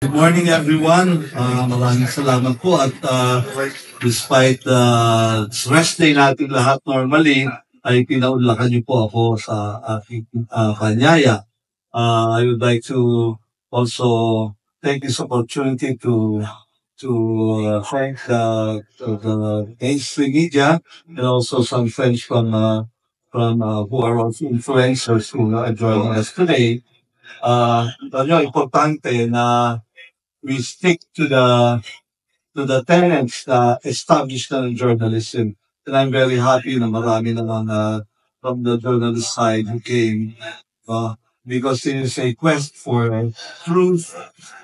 Morning everyone. Maraming salamat po at despite the rest day natin lahat normally, ay pinaunlakan niyo po ako sa aking kanyaya. I would like to also take this opportunity to thank the mainstream media and also some friends from who are also influencers who are joining us today. Importante na we stick to the tenets na established na ng journalism. And I'm very happy na marami na from the journalist side who came because it is a quest for truth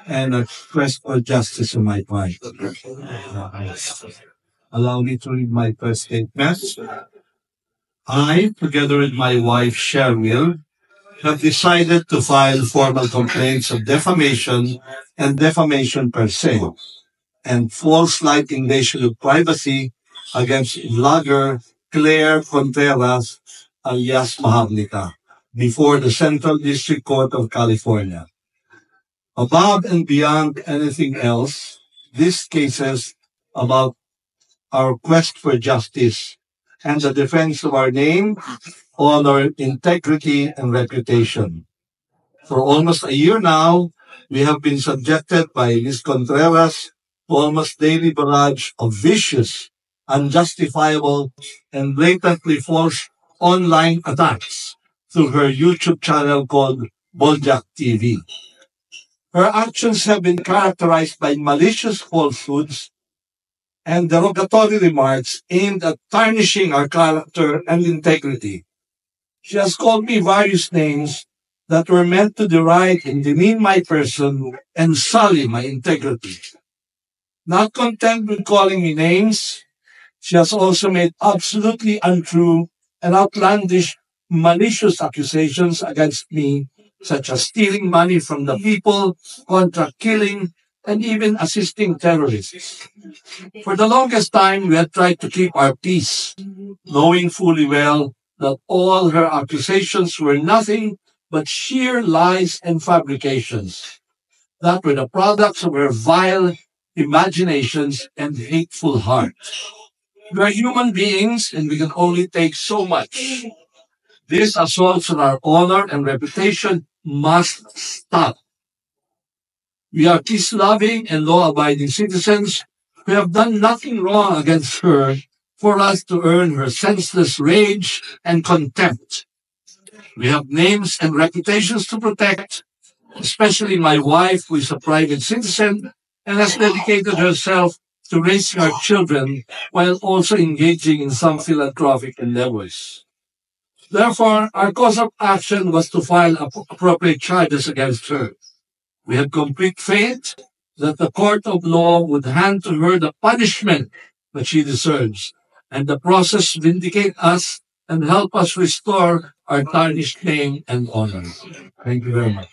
and a quest for justice in my part. Allow me to read my first statement. I, together with my wife Cheryl, have decided to file formal complaints of defamation and defamation per se, and false light invasion of privacy against vlogger Claire Contreras alias Maharlika before the Central District Court of California. Above and beyond anything else, these cases about our quest for justice and the defense of our name, honor, integrity, and reputation. For almost a year now, we have been subjected by Ms. Contreras to almost daily barrage of vicious, unjustifiable, and blatantly false online attacks through her YouTube channel called Boljak TV. Her actions have been characterized by malicious falsehoods and derogatory remarks aimed at tarnishing our character and integrity. She has called me various names that were meant to deride and demean my person and sully my integrity. Not content with calling me names, she has also made absolutely untrue and outlandish malicious accusations against me, such as stealing money from the people, contract killing, and even assisting terrorists. For the longest time, we had tried to keep our peace, knowing fully well that all her accusations were nothing but sheer lies and fabrications that were the products of her vile imaginations and hateful heart. We are human beings and we can only take so much. These assaults on our honor and reputation must stop. We are peace-loving and law-abiding citizens who have done nothing wrong against her for us to earn her senseless rage and contempt. We have names and reputations to protect, especially my wife, who is a private citizen and has dedicated herself to raising our children while also engaging in some philanthropic endeavors. Therefore, our course of action was to file appropriate charges against her. We have complete faith that the court of law would hand to her the punishment that she deserves, and the process vindicate us and help us restore our tarnished name and honor. Thank you very much.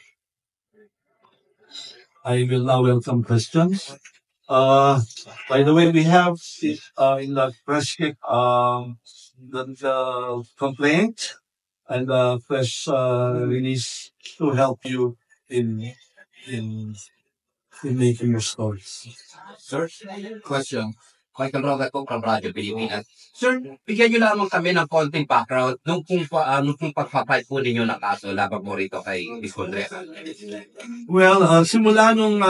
I will now welcome questions. Uh, by the way, we have in the press kit the complaint and the press release to help you in in in making your stories. Sir, question. Michael Roda po from Radyo Pilipinas. Sir, bigyan niyo lamang kami ng konting background nung kung paano kung pagpapight po ninyo ng kaso labang mo rito kay Miss Contreras. Well, simula nung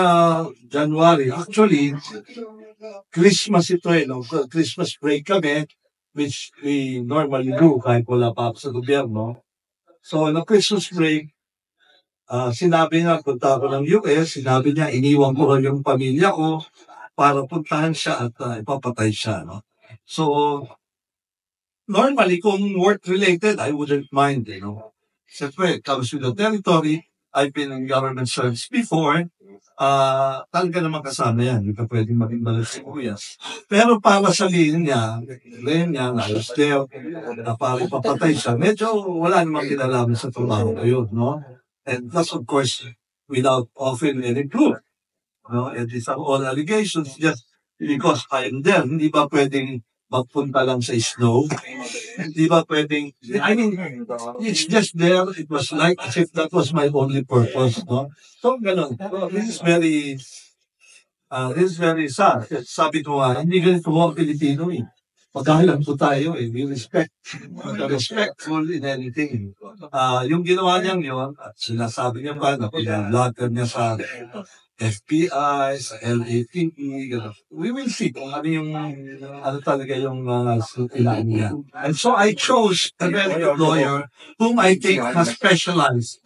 January, actually, Christmas ito no? Christmas break kami, which we normally do kahit wala pa ako sa gobyerno. So, no Christmas break, sinabi niya, punta ako ng US, sinabi niya, iniwan ko lang yung pamilya ko para puntahan siya at ipapatay siya. No? So, normally, kung work-related, I wouldn't mind, Siyempre, it comes with the territory. I've been in government service before. Talaga naman kasama yan. Hindi ka pwedeng maging malasibuyas. Pero para sabihin niya, na I was there, na para ipapatay siya, medyo wala namang kinalaman sa trabaho ko yun, no? And that's, of course, without offering any proof. No? And these are all allegations just because I am there. Hindi ba pwedeng magpunta lang sa snow. Di ba pwedeng, I mean, it's just there. It was like as if that was my only purpose, no? So, ganun. So, this is very sad. Sabi ko nga, hindi ganito mo ang Pilipino eh. Pagkahalan po tayo eh. We respect. Respectful in anything. Yung ginawa niyang yun, at sinasabi niya pa na pinag-vlogger niya sa FBI, sa LAPD, gano'n. We will see kung ano yung, ano talaga yung mga ilan niya. And so I chose a very good lawyer whom I think has specialized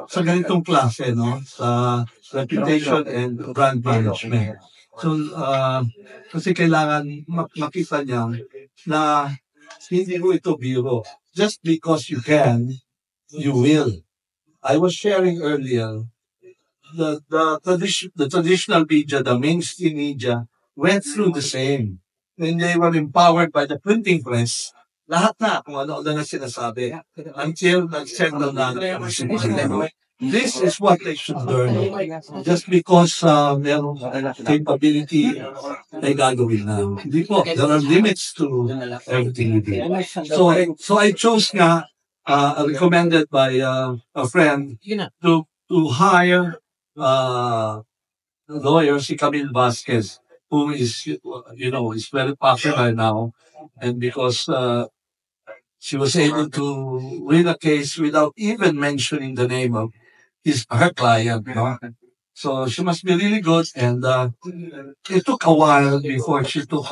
sa ganitong klase, no? Sa reputation and brand management. So, kasi kailangan makita niya na hindi mo ito biro. Just because you can, you will. I was sharing earlier, the traditional media, the mainstream media, went through the same. When they were empowered by the printing press, lahat na kung ano-ano na sinasabi. Until nag-settle na. This is what they should learn. Just because merong capability, ay gagawin na. Hindi po. There are limits to everything we do. So I chose nga, recommended by a friend to hire lawyer, si Camille Vasquez, who is, is very popular now. And because she was able to win a case without even mentioning the name of her client. No? So she must be really good. And it took a while before she took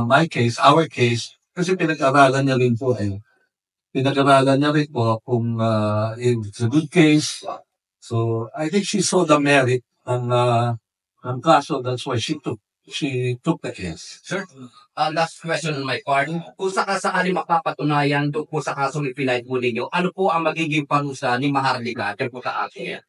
my case, our case, kasi pinag-aralan niya rin po eh. Pinag-aralan niya rin po kung it's a good case. So I think she saw the merit ng kaso. That's why she took the case. Sir, last question on my part. Kung sakasakali mapapatunayan doon po sa kasong ipinahid po ninyo, ano po ang magiging parusa ni Maharlika at po sa akin?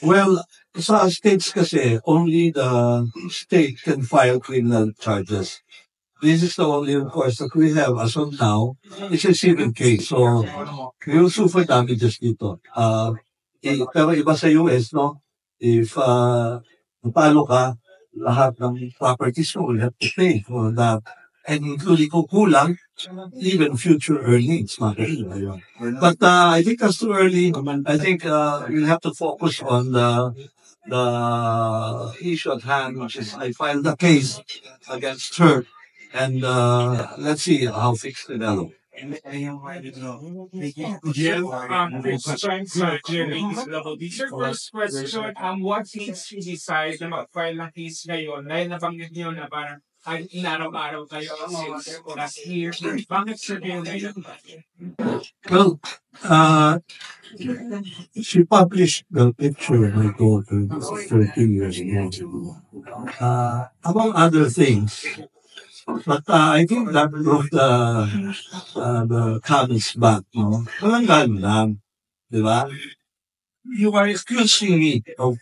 Well, sa states kasi, only the state can file criminal charges. This is the only recourse that we have as of now. It's a civil case. So, we will sue for damages dito. Pero iba sa US, no? If napalo ka, lahat ng properties mo will have to pay for that. And including kung kulang, even future earnings. But I think that's too early. I think we'll have to focus on the issue at hand, which is I filed a case against her. And let's see how things develop. Yes, questions Sir, first question, what makes you decide na mag-file ng case ngayon? Dahil nabanggit niyo na parang inaraw-araw kayo since last year. Bakit sir kayo ngayon? Well, she published the picture of my daughter 13 years ago. Among other things, but I think that brought the comments back, no? Walang ganun lang, di ba? You are accusing me of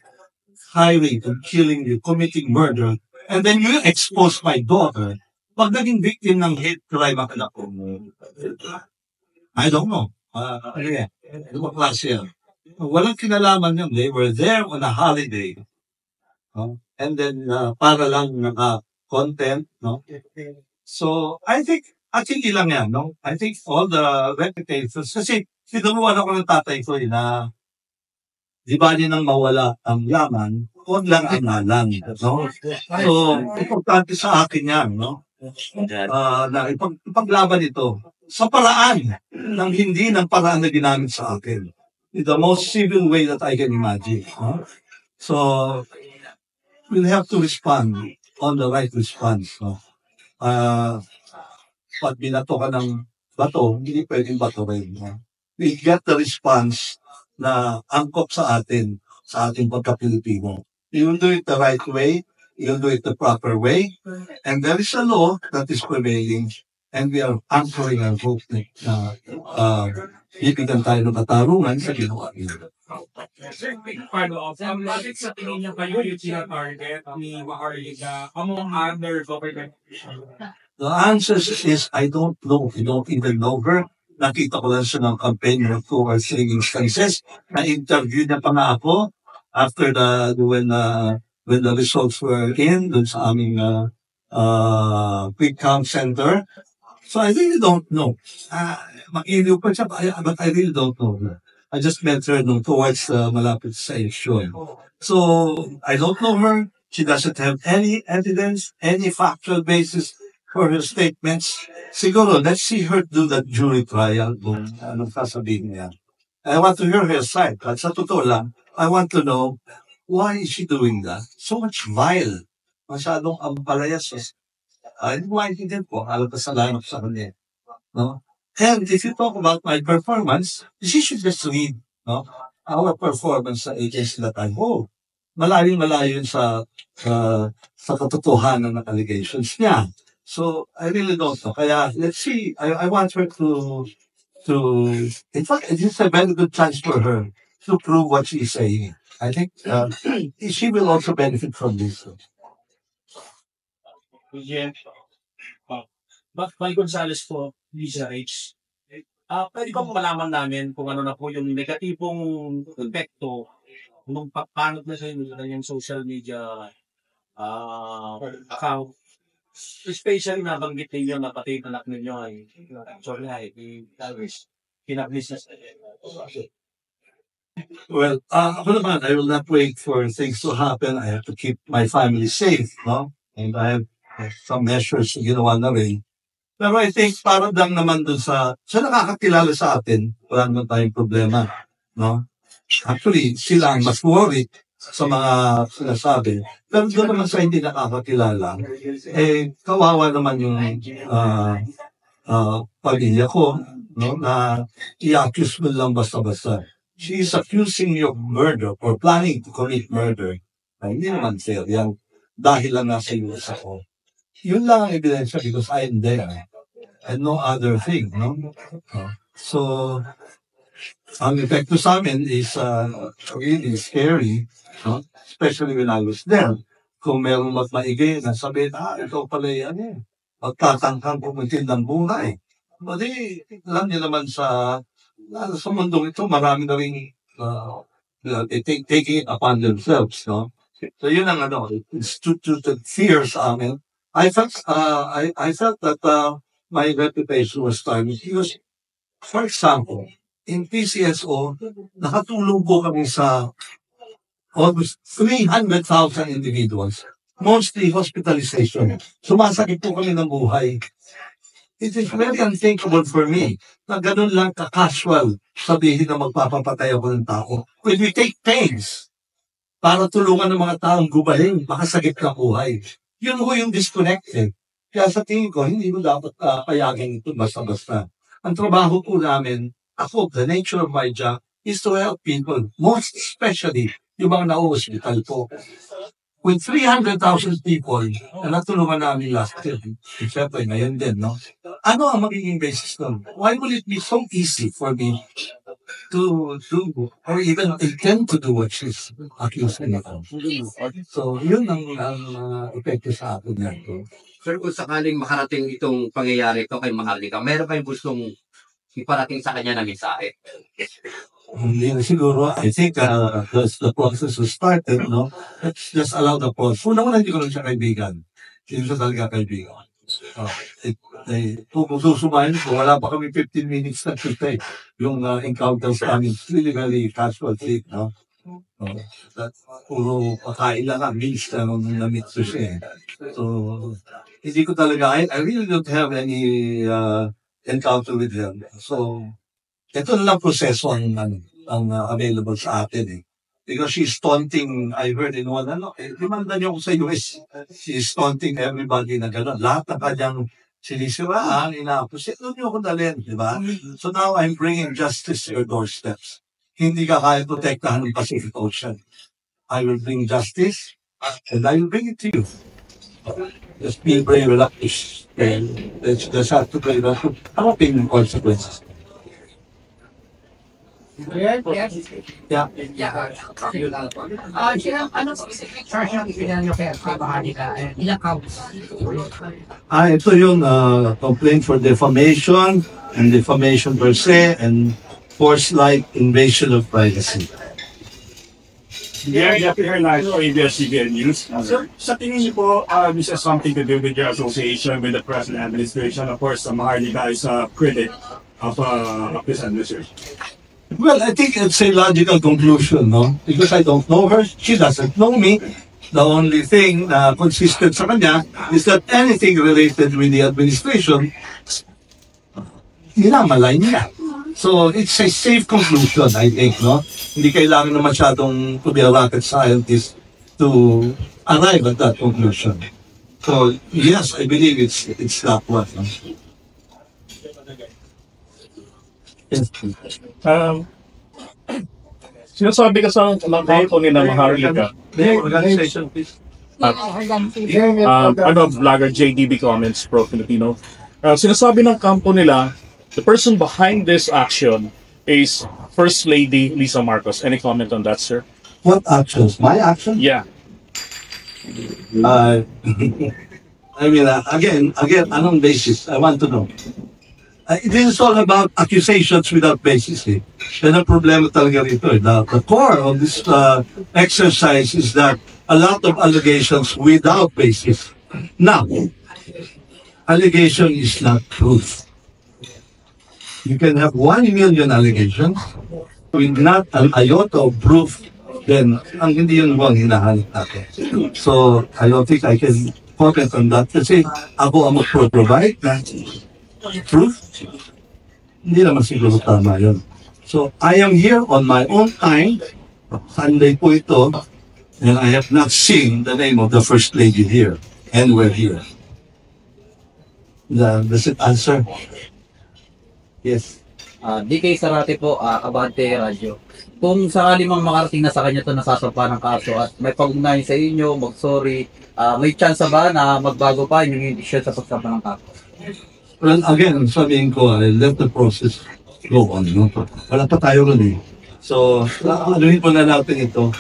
hiring, of killing you, committing murder, and then you expose my daughter. Pag naging victim ng hate crime ang anak ko, I don't know. Ano yan? Ano ba klase yan? Walang kinalaman yun. They were there on a holiday. And then, para lang content, no? So, I think, at hindi lang yan, no? I think all the reputations, kasi sinuruan ako ng tatay ko na di ba din nang mawala ang yaman, huwag lang ang nalang, no? So, importante sa akin yan, no? Na ipaglaban ito sa paraan ng hindi ng paraan na ginamit sa akin. In the most civil way that I can imagine. No? So, we'll have to respond on the right response. No? Pag binato ka ng bato, hindi pwedeng bato rin. No? We get the response na angkop sa atin, sa ating pagka-Pilipino. We will do it the right way, we will do it the proper way, and there is a law that is prevailing, and we are anchoring our hope na bibigyan tayo ng katarungan sa ginawa nila. Sir, quick follow-up. Bakit sa tingin niyo kayo yung tina-target ni Maharlika among other government officials? The answer is, I don't know. I don't even know her. Nakita ko lang siya ng campaign of 2 or 3 instances. Na-interview niya pa nga ako after when the results were in, dun sa aming quick count center. So I really don't know. Mailiw pa siya, but I really don't know. I just met her nung towards malapit sa eleksyon. So I don't know her. She doesn't have any evidence, any factual basis for her statements. Siguro, let's see her do that jury trial kung anong sasabihin niya. I want to hear her side. At sa totoo lang, I want to know why is she doing that? So much vile. Masyadong ampalayas. Hindi ko maintindihan po. Alam pa sa lahat sa kanya. No? And if you talk about my performance, she should just read our performance sa agency that I hold. Malayo-malayo yun sa katotohanan ng allegations niya. So, I really don't know. Kaya, let's see. I want her to, in fact, it's a very good chance for her to prove what she's saying. I think she will also benefit from this. Yeah. Mike Gonzales po, Lisa H. Pwede ba malaman namin kung ano na po yung negatibong epekto nung papanot na sa yung social media account? Especially nabanggit ninyo na pati anak ninyo ay pinag-business. Well, ako naman, I will not wait for things to happen. I have to keep my family safe, no? And I have some measures na ginawa na rin. Pero I think parang lang naman dun sa nakakakilala sa atin, wala naman tayong problema, no? Actually, sila ang mas worried sa mga sinasabi. Pero doon naman sa hindi nakakakilala, kawawa naman yung pamilya ko, no? Na i-accuse mo lang basta-basta. She is accusing you of murder or planning to commit murder. Ay, hindi naman fair yan. Dahil lang nasa US ako. Yun lang ang ebidensya because I am there. And no other thing, no? So, ang epekto sa amin is really scary, no? Especially when I was there. Kung meron maigay na sabihin, ito pala yan magtatangkang pumuntin ng buhay. But alam niyo naman sa mundong ito, marami na rin taking it upon themselves, no? So yun ang instituted fear sa amin. I felt that my reputation was tarnished because, for example, in PCSO, nakatulong po kami sa almost 300,000 individuals, mostly hospitalization. Sumasakit po kami ng buhay. It is very unthinkable for me na ganun lang ka-casual sabihin na magpapapatay ako ng tao. When we take pains para tulungan ng mga taong gumaling, makasagip ng buhay. Yun ho yung disconnected. Kaya sa tingin ko, hindi mo dapat payagin ito basta-basta. Ang trabaho po namin, the nature of my job is to help people, most especially yung mga na-hospital po. With 300,000 people na natulungan namin last year, siyempre ngayon din, no? Ano ang magiging basis nun? Why will it be so easy for me to do or even intend to do what she's accusing me of? So, yun ang epekto sa akin yan. Sir, kung sakaling makarating itong pangyayari ito kay Maharlika, meron kayong gustong iparating sa kanya na mensahe? Hindi na siguro. I think the process was started, no? Let's just allow the process. Una-una, hindi ko lang siya kaibigan. Hindi siya talaga kaibigan. Kung susumahin, kung wala pa kami 15 minutes na kita yung encounters kami, really very casual thing, no? Puro pakain lang ang means na nung na-meet ko siya. So, hindi ko talaga, I really don't have any encounter with him. So, ito na lang proseso ang available sa atin Because she's taunting, I heard in one, demanda niyo ako sa US. She's taunting everybody na gano'n. Lahat ng kanyang sinisiraan, inaapos. Doon niyo ako dalhin, di ba? So now I'm bringing justice to your doorsteps. Hindi ka kaya protektahan ng Pacific Ocean. I will bring justice and I will bring it to you. Just be brave enough to just have to play that. Harapin yung consequences. Yeah. Anong specific charge ang ipinal nyo kay Maharlika? Ilang counts? Ito yung complaint for defamation and defamation per se and forced-like invasion of privacy. Yeah, Jeffrey Hernando, ABS-CBN News. Sir, sa tingin niyo po, this has something to do with your association with the present administration. Of course, Maharlika is a critic of this administration. Well, I think it's a logical conclusion, no? Because I don't know her, she doesn't know me. The only thing na consistent sa kanya is that anything related with the administration, minamalay niya. So, it's a safe conclusion, I think, no? Hindi kailangan na masyadong to be a rocket scientist to arrive at that conclusion. So, yes, I believe it's that one. No? Yes. Sinasabi ka sa mga company na Maharlika, The organization, please. vlogger JDB Comments Pro Filipino. Sinasabi ng kampo nila, the person behind this action is First Lady Lisa Marcos. Any comment on that, sir? What actions? My action? Yeah. I mean, again, anong basis? I want to know. This is all about accusations without basis. Eh. Yan ang problema talaga rito. Eh. The core of this exercise is that a lot of allegations without basis. Now, allegation is not proof. You can have 1 million allegations with not an iota of proof, then ang hindi yun ang hinahanap natin. So, I don't think I can comment on that kasi ako ang mag-provide na proof. Hindi naman siguro tama yun. So, I am here on my own time. Sunday po ito. And I have not seen the name of the First Lady here. And we're here. Does it answer? Yes. DK Sarate po, Kabante Radio. Kung sakali mang makarating na sa kanya ito nasasampa ng kaso at may pag-ugnayan sa inyo, mag-sorry, may chance ba na magbago pa yung indisyon sa pagsampa ng kaso? Well, again, sabihin ko, let the process go on. No? Wala pa tayo rin eh. So, anuhin po na natin ito.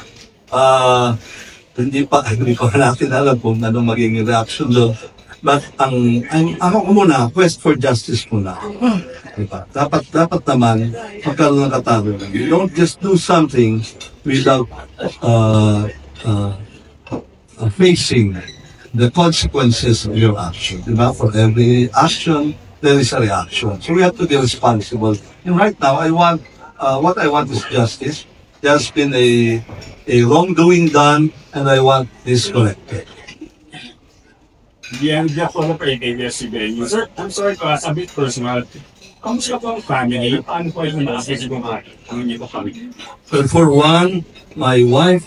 Hindi pa natin alam kung anong magiging reaction doon. But ako muna, quest for justice muna. Diba? Dapat naman magkaroon ng katarungan. You don't just do something without facing the consequences of your action. Diba? For every action, there is a reaction. So we have to be responsible. And right now, what I want is justice. There's been a wrongdoing done, and I want this corrected. Yeah, just for the ABS-CBN News. Sir, I'm sorry to ask a bit personal. Kamusta po ang family? Paano po yung message mo ang inyong family? Well, for one, my wife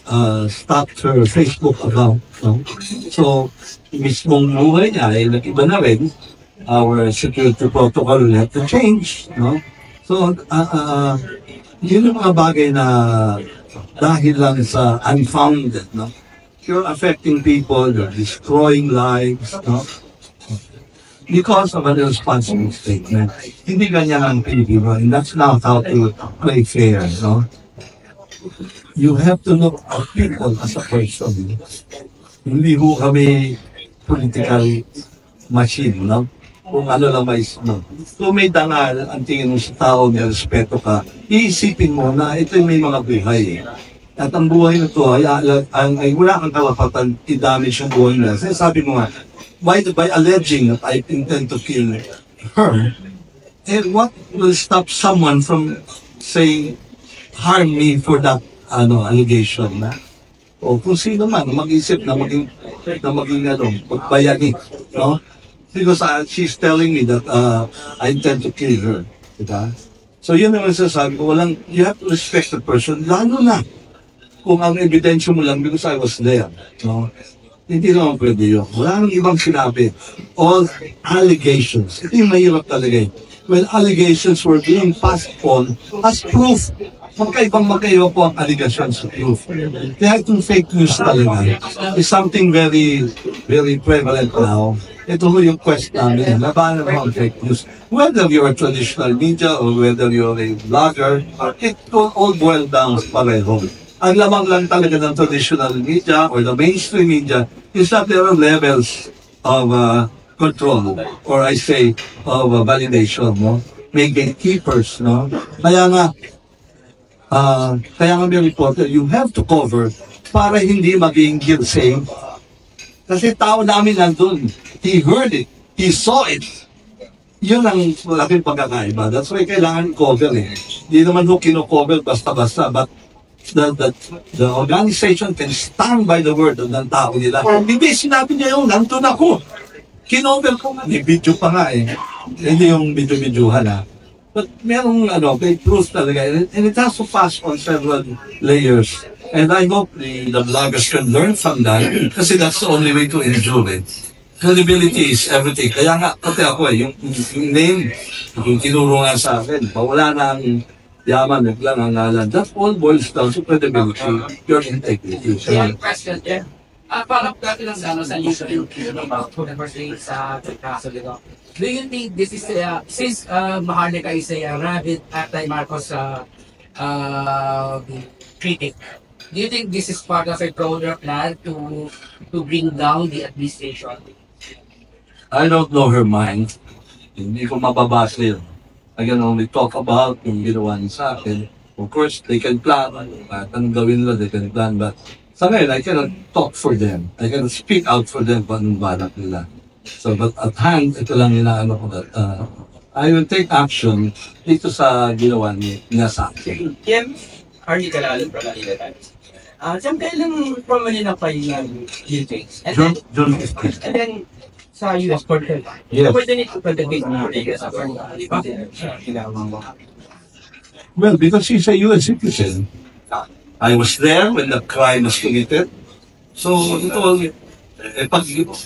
stopped her Facebook account. No? So, mismong buhay niya ay nag-iba na rin. Our security protocol will have to change. No? So, yun yung mga bagay na dahil lang sa unfounded. No? You're affecting people, you're destroying lives. No? Because of an irresponsible statement. Hindi ganyan ang Pilipino, and that's not how to play fair, no? You have to look at people as a person. Hindi ho kami political machine, no? Kung ano lang no? Kung may dangal, ang tingin mo sa tao, may respeto ka, iisipin mo na ito may mga buhay. At ang buhay na ito ay wala kang karapatan i-damage yung buhay na. Sabi mo nga, by alleging that I intend to kill her, and what will stop someone from saying, harm me for that allegation na? O kung sino man, mag-isip na maging magbayani, no? Because she's telling me that I intend to kill her. Diba? So yun naman sasabi ko, you have to respect the person, lalo na kung ang ebidensya mo lang because I was there. No? Hindi naman pwede yun. Wala nang ibang sinabi. All allegations. Ito yung mahirap talaga eh. When allegations were being passed on as proof, magkaibang po ang allegations sa proof. Kaya itong fake news talaga is something very, very prevalent now. Ito ho yung quest namin. Labanan mo ang fake news. Whether you're a traditional media or whether you're a blogger, it all boils down pareho. Ang lamang lang talaga ng traditional media or the mainstream media is that there are levels of control or I say of validation, no? May gatekeepers, no? Kaya nga, Kaya nga may reporter, you have to cover para hindi maging hearsay. Kasi tao namin nandun. He heard it. He saw it. Yun ang malaking pagkakaiba. That's why kailangan cover eh. Hindi naman ho kino-cover basta-basta. But the organization can stand by the word ng tao nila. Hindi, sinabi niya yung nandun ako. Kinover ko nga. May video pa nga eh. Hindi yung video-videohan ha. But merong may proof talaga. And it has to pass on several layers. And I hope the vloggers can learn from that kasi that's the only way to endure it. Credibility is everything. Kaya nga, pati ako yung name, yung tinuro nga sa akin, pawala na ang yaman, naglang ang ngalan. That all boils down to credibility, your integrity. One question, Jeff. Parang dati lang sa news about November 3 sa kaso dito. Do you think this is, since Maharlika is a rabid anti-Marcos critic, do you think this is part of a broader plan to bring down the administration? I don't know her mind. Hindi ko mababasa yun. I can only talk about yung ginawa niya sa akin. Of course, they can plan. Anong gawin nila, they can plan. But sa ngayon, I cannot talk for them. I cannot speak out for them kung anong balak nila. So, but at hand, ito lang inaano ko that I will take action dito sa ginawa niya sa akin. Yan, Hardy Kalalan from Manila Times. Siyang kailang from Manila pa yung duties. And then, sa US Court. Yes. Pwede nito pagdating ng Ortega sa Court. Di ba? Well, because he's a U.S. citizen. I was there when the crime was committed. So,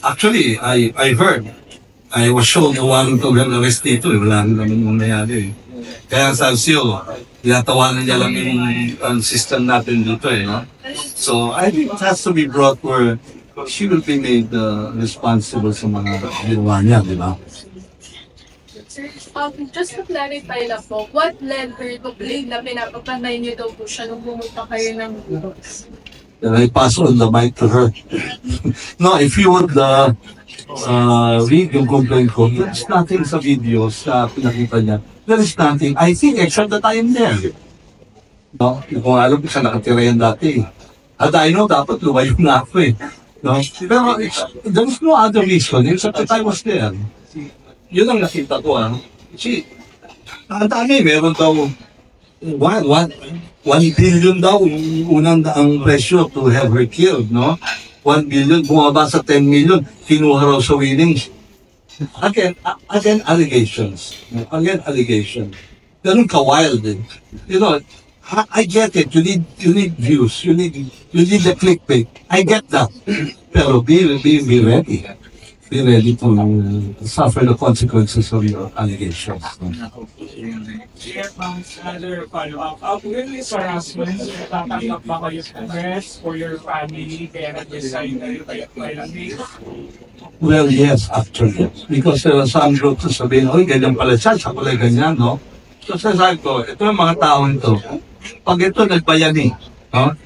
actually, I heard. I was shown the warrant of arrest dito. Wala naman mangyayari. Kaya sa siyo, tinatawanan niya lang yung system natin dito no? So, I think it has to be brought where she will be made responsible sa mga ginawa niya, di ba? Sir, just to clarify lang po, what led her to believe na pinapapanay niyo daw po siya nung pumunta kayo ng Then I pass on the mic to her. No, if you would read yung complaint ko, there's nothing sa videos na pinakita niya. There is nothing. I think except that I am there. No, kung alam ko siya nakatira yan dati. At I know, dapat lumayo na ako eh. No? Pero there is no other reason except that I was there. Yun ang nakita ko See, ang dami, meron daw 1 billion daw unang ang presyo to have her killed, no? 1 billion, bumaba sa 10 million, kinuha raw sa winnings. Again, allegations. Again, allegations. Ganun ka-wild din. You know, I get it. You need views. You need the clickbait. I get that. Pero be ready. Be ready to suffer the consequences of your allegations. Another follow-up. When this harassment, tatanggap ba kayo sa rest for your family kaya nag-decide na kayo kailan dito? Well, yes, actually. Because there are some groups na sabihin, oy, ganyan pala siya pala ganyan, no? So, sasabi ko, ito yung mga taong ito. Pag ito nagbayani, no?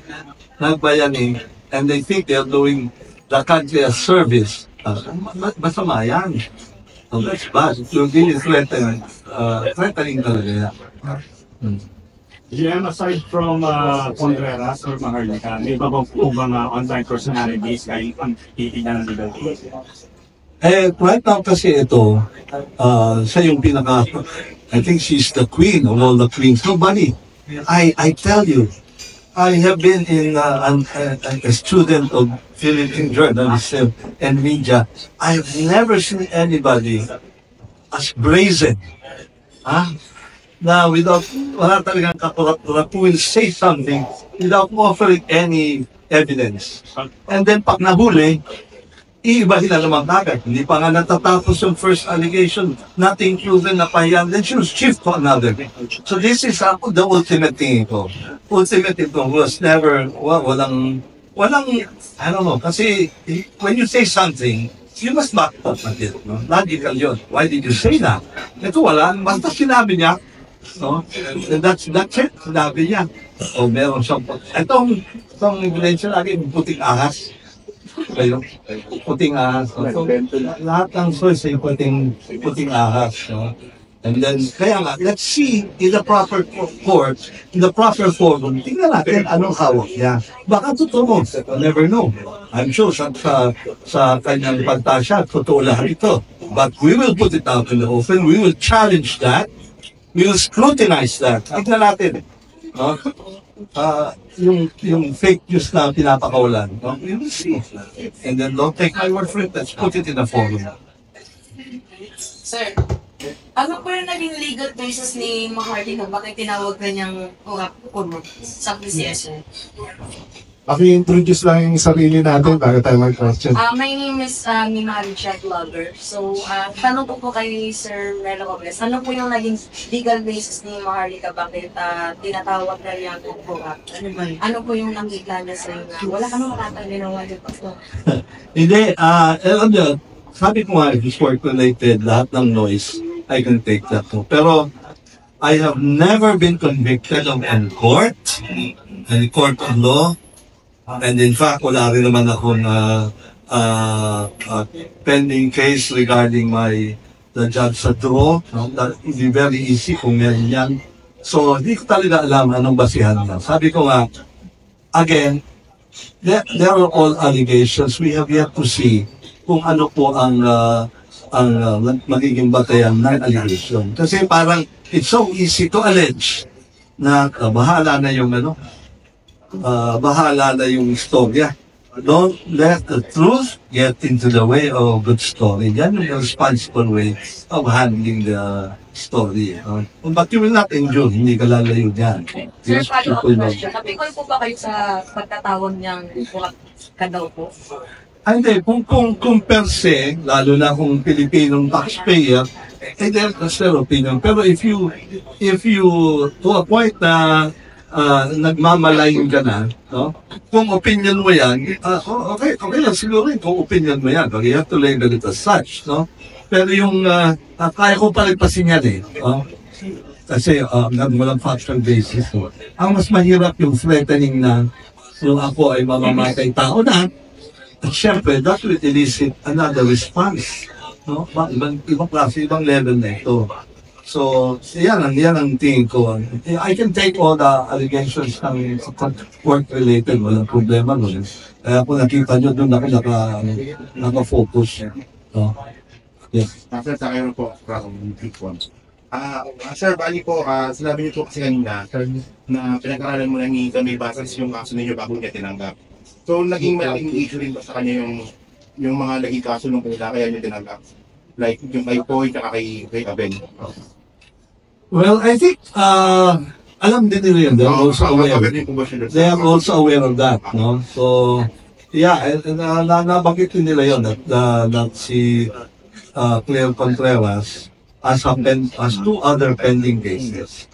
Nagbayani, and they think they're doing the country a service, masama yan. So that's bad. You're really threatening talaga yan. GM, aside from Contreras or Maharlika, may iba bang po bang online personalities kahit ang titignan ng legal case? Right now kasi ito, siya yung I think she's the queen of all the queens. Nobody. I tell you, I have been a student of Philippine journalism and media. I've never seen anybody as brazen. Na wala talagang kakurap who will say something without offering any evidence. And then pag nahuli, iibahin na naman agad. Hindi pa nga natatapos yung first allegation, nothing proven na pahiyan, then she was shift to another. So this is the ultimate thing ito. Ultimate ito was never, walang, I don't know, kasi when you say something, you must back up with it. No? Logical yun. Why did you say that? Ito wala, basta sinabi niya, no? And that's it, sinabi niya. O meron siyang, itong ebidensya lagi, puting ahas. Kayo, puting ahas. So, lahat ng source ay puting ahas. No? And then, kaya nga, let's see in the proper court, in the proper forum, tingnan natin anong hawak niya. Baka totoo, never know. I'm sure sa kanyang pantasya, totoo lahat ito. But we will put it out in the open, we will challenge that, we will scrutinize that. Tingnan natin. Yung fake news na pinapakawalan. We will see. And then don't take my word for it, let's put it in the forum. Sir, ano po yung naging legal basis ni Maharlika? Bakit tinawag kanyang puno sa PCS? Ako i-introduce lang yung sarili natin bago tayo mag-question. My name is Mimari Jack Lover. So, tanong po kay Sir Melo Robles, ano po yung naging legal basis ni Maharlika? Bakit tinatawag na niya po? Ano po yung nakita niya sa inyo? Wala kami makakaginawa dito po. Hindi, alam niyo, sabi ko nga, if it's work-related, lahat ng noise, I can take that too. Pero, I have never been convicted of any court of law. And in fact, wala rin naman ako na pending case regarding the judge sa draw. That would be very easy kung meron yan. So, hindi ko talaga alam anong basihan niya. Sabi ko nga, again, there are all allegations. We have yet to see kung ano po ang magiging batayan ng allegation. Kasi parang it's so easy to allege na bahala na yung bahala na yung istorya. Don't let the truth get into the way of a good story. Yan yung responsible way of handling the story. But you will not endure, hindi ka lalayo dyan. Sir, paano ako question? Napikol po ba kayo sa pagtatawag niyang ka daw po? Hindi, kung per se, lalo na kung Pilipinong taxpayer, that's their opinion. Pero if you to a point na nagmamalayin ka na, no? Kung opinion mo yan, okay lang siguro rin kung opinion mo yan. You have to label it as such, no? Pero yung, kaya ko palagpasin yan kasi walang factual basis. No? Ang mas mahirap yung threatening na yung ako ay mamamatay tao na, at syempre, that will elicit another response. No? Ibang klase, ibang level na ito. So, yan ang tingin ko. I can take all the allegations ng work-related, walang problema nun. Kaya kung nakita nyo doon ako naka-focus. So, yes. Sir, sa kayo po, from Big One. Sir, bali po, sinabi niyo po kasi kanina na pinag-aralan mo lang may basis yung kaso ninyo bago niya tinanggap. So, naging malaking issue rin ba sa kanya yung mga naging kaso nung kaya niyo tinanggap? Like, yung kay Poy, tsaka kay Aben. Well, I think, alam din nila yun. They are also aware. They are also aware of that, no? So, yeah, nabanggit din nila yun that si Claire Contreras has two other pending cases.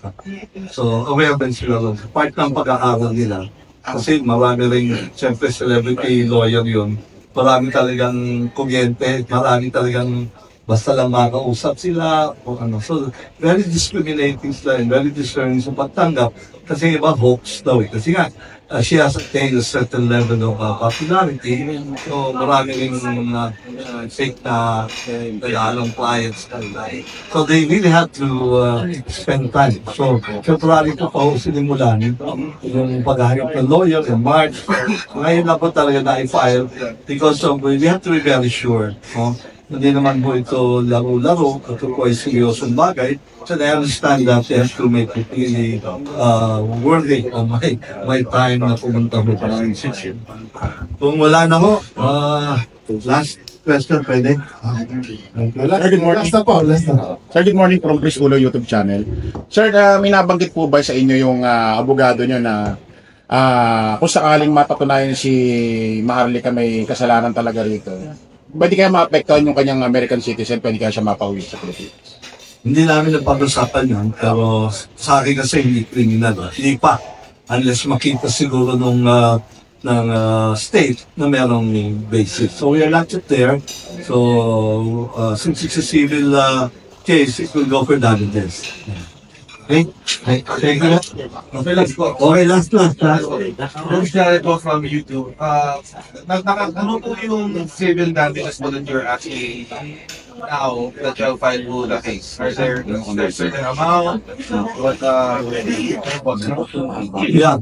So, aware din sila nun. Part ng pag-aaral nila. Kasi marami rin, siyempre, celebrity lawyer yun. Marami talagang kuryente, marami talagang basta lang makausap sila o ano. So, very discriminating sila and very discerning sa pagtanggap kasi iba hoax daw eh. Kasi nga, she has attained a certain level of popularity. So, marami rin mga fake na tagalong clients. So, they really have to spend time. So, February po pa sinimulan yung paghahanap ng lawyer in March. Ngayon na po talaga na-file because we have to be very sure. Hindi naman po ito laro-laro, ito po ay seryosong bagay. So I understand that they have to make it really worthy of my time na pumunta po para sa session. Kung wala na ho, last question pwede? Sir, good morning. Sir, good morning from Chris Ulo YouTube channel. Sir, may nabanggit po ba sa inyo yung abogado nyo na kung sakaling mapatunayan si Maharlika may kasalanan talaga rito, pwede kaya maapektuhan yung kanyang American citizen, pwede kaya siya mapauwi sa Pilipinas? Hindi namin napag-usapan yun, pero sa akin kasi hindi criminal. Hindi pa. Unless makita siguro ng state na merong basis. So we are not yet there. So since it's a civil case, it will go for damages. Okay? Thank you. Okay, let's go. Okay, last. Let's start po from YouTube. Ano po yung civil damages mo that you're asking now that you have filed for the case? Are there a certain amount? What Yeah.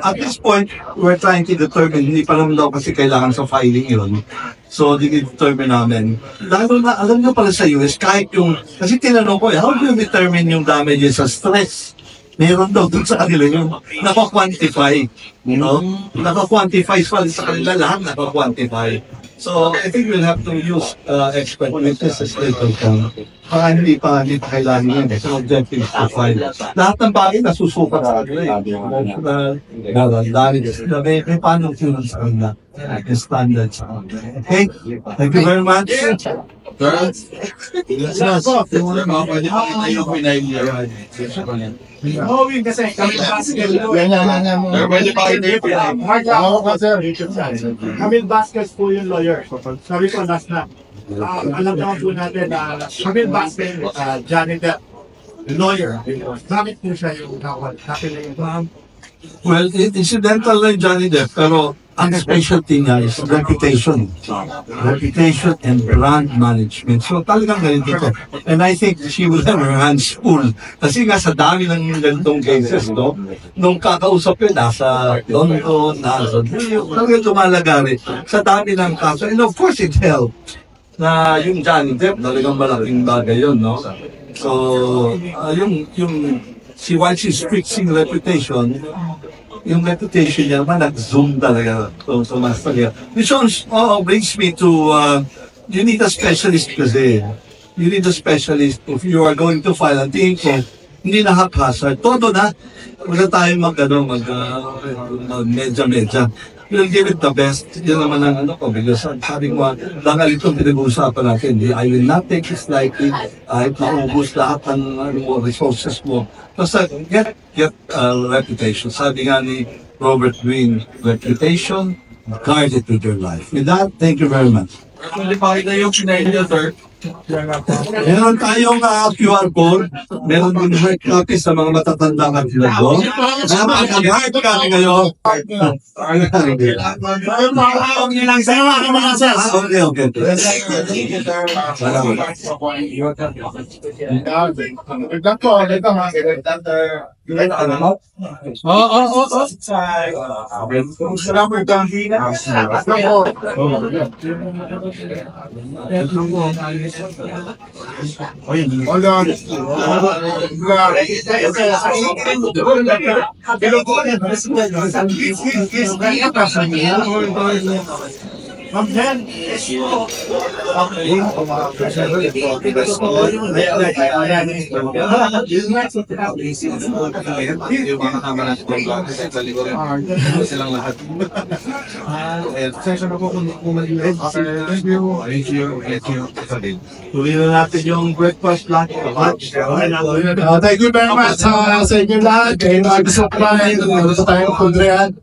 At this point, we're trying to determine, hindi pa naman daw kasi kailangan sa filing yun. So, determine namin. Lalo na, alam nyo pala sa US, kahit yung, kasi tinanong ko, how do you determine yung damages sa stress? Meron daw dun sa kanila yung naka-quantify. You know? Naka-quantify sa kanila lahat, naka-quantify. So, I think we'll have to use expert witnesses later on. Hindi pa kailangan yun. So, objective to file. Lahat ng bagay nasusukat sa kanila. May paano yun sa kanila. The standards. Okay? Thank you very much. Kasi kami baskets. Kami baskets po yung lawyer. Sabi ko, last na. Alam naman po natin na kami baskets, Johnny Depp, lawyer. Bakit po siya yung nakapila? Well, incidental lang Johnny Depp, pero ang specialty niya is reputation. Reputation and brand management. So talagang ganito to. And I think she will have her hands full. Kasi nga sa dami ng ganitong cases, no? Nung kakausap yun, nasa London, nasa New York, talagang lumalagari sa dami ng kaso. And of course, it helped na yung Johnny Depp, talagang malaking bagay yun, no? So, while she's fixing reputation, yung reputation niya naman nag-zoom talaga. So master niya. Which brings me to, you need a specialist kasi. You need a specialist if you are going to file. Ang tingin ko, hindi na haphazard. Todo na. Wala tayong medya-medya. We'll give it the best. Yan naman ang because sabi ko, dahil itong pinag-uusapan natin, I will not take this lightly. Kahit maubos lahat ng resources mo. Basta get reputation. Sabi nga ni Robert Greene, reputation, guard it with your life. With that, thank you very much. Qualified na yung sinayin niyo, sir. Meron tayong QR code. Meron din hard copy sa mga matatanda kanila doon. Hard copy kayo. Okay. Tuloy na natin yung breakfast lunch. Thank you very much sa inyo lahat. Kayo na gusto ko na. Gusto tayong kundrehan.